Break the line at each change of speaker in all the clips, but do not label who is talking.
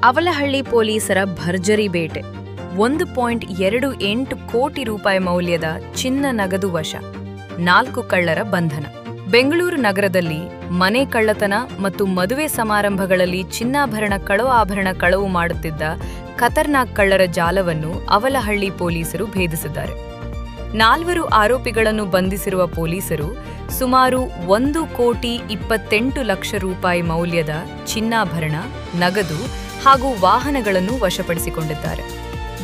ಅವಲಹಳ್ಳಿ ಪೊಲೀಸರ ಭರ್ಜರಿ ಬೇಟೆ. 1.28 ಕೋಟಿ ರೂಪಾಯಿ ಮೌಲ್ಯದ ಚಿನ್ನ ನಗದು ವಶ, 4 ಕಳ್ಳರ ಬಂಧನ. ಬೆಂಗಳೂರು ನಗರದಲ್ಲಿ ಮನೆ ಕಳ್ಳತನ ಮತ್ತು ಮದುವೆ ಸಮಾರಂಭಗಳಲ್ಲಿ ಚಿನ್ನಾಭರಣ ಆಭರಣ ಕಳವು ಮಾಡುತ್ತಿದ್ದ ಖತರ್ನಾಕ್ ಕಳ್ಳರ ಜಾಲವನ್ನು ಅವಲಹಳ್ಳಿ ಪೊಲೀಸರು ಭೇದಿಸಿದ್ದಾರೆ. 4 ಆರೋಪಿಗಳನ್ನು ಬಂಧಿಸಿರುವ ಪೊಲೀಸರು ಸುಮಾರು 1,28 ಲಕ್ಷ ರೂಪಾಯಿ ಮೌಲ್ಯದ ಚಿನ್ನಾಭರಣ, ನಗದು ಹಾಗೂ ವಾಹನಗಳನ್ನು ವಶಪಡಿಸಿಕೊಂಡಿದ್ದಾರೆ.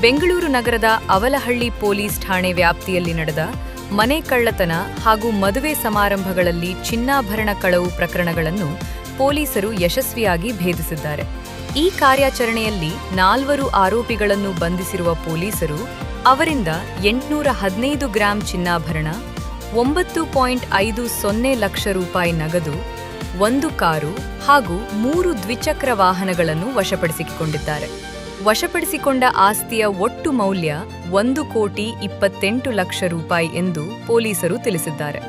ಬೆಂಗಳೂರು ನಗರದ ಅವಲಹಳ್ಳಿ ಪೊಲೀಸ್ ಠಾಣೆ ವ್ಯಾಪ್ತಿಯಲ್ಲಿ ನಡೆದ ಮನೆ ಕಳ್ಳತನ ಹಾಗೂ ಮದುವೆ ಸಮಾರಂಭಗಳಲ್ಲಿ ಚಿನ್ನಾಭರಣ ಕಳವು ಪ್ರಕರಣಗಳನ್ನು ಪೊಲೀಸರು ಯಶಸ್ವಿಯಾಗಿ ಭೇದಿಸಿದ್ದಾರೆ. ಈ ಕಾರ್ಯಾಚರಣೆಯಲ್ಲಿ 4 ಆರೋಪಿಗಳನ್ನು ಬಂಧಿಸಿರುವ ಪೊಲೀಸರು ಅವರಿಂದ 815 ಗ್ರಾಂ ಚಿನ್ನಾಭರಣ, 9.50 ಲಕ್ಷ ರೂಪಾಯಿ ನಗದು, 1 ಕಾರು ಹಾಗೂ 3 ದ್ವಿಚಕ್ರ ವಾಹನಗಳನ್ನು ವಶಪಡಿಸಿಕೊಂಡಿದ್ದಾರೆ. ವಶಪಡಿಸಿಕೊಂಡ ಆಸ್ತಿಯ ಒಟ್ಟು ಮೌಲ್ಯ 1,28 ಲಕ್ಷ ರೂಪಾಯಿ ಎಂದು ಪೊಲೀಸರು ತಿಳಿಸಿದ್ದಾರೆ.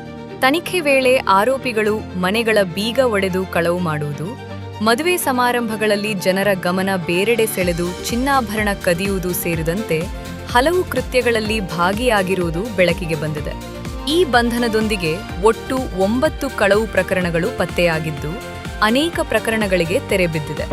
ತನಿಖೆ ವೇಳೆ ಆರೋಪಿಗಳು ಮನೆಗಳ ಬೀಗ ಒಡೆದು ಕಳವು ಮಾಡುವುದು, ಮದುವೆ ಸಮಾರಂಭಗಳಲ್ಲಿ ಜನರ ಗಮನ ಬೇರೆಡೆ ಸೆಳೆದು ಚಿನ್ನಾಭರಣ ಕದಿಯುವುದು ಸೇರಿದಂತೆ ಹಲವು ಕೃತ್ಯಗಳಲ್ಲಿ ಭಾಗಿಯಾಗಿರುವುದು ಬೆಳಕಿಗೆ ಬಂದಿದೆ. ಈ ಬಂಧನದೊಂದಿಗೆ ಒಟ್ಟು 9 ಕಳವು ಪ್ರಕರಣಗಳು ಪತ್ತೆಯಾಗಿದ್ದು, ಅನೇಕ ಪ್ರಕರಣಗಳಿಗೆ ತೆರೆ ಬಿದ್ದಿದೆ.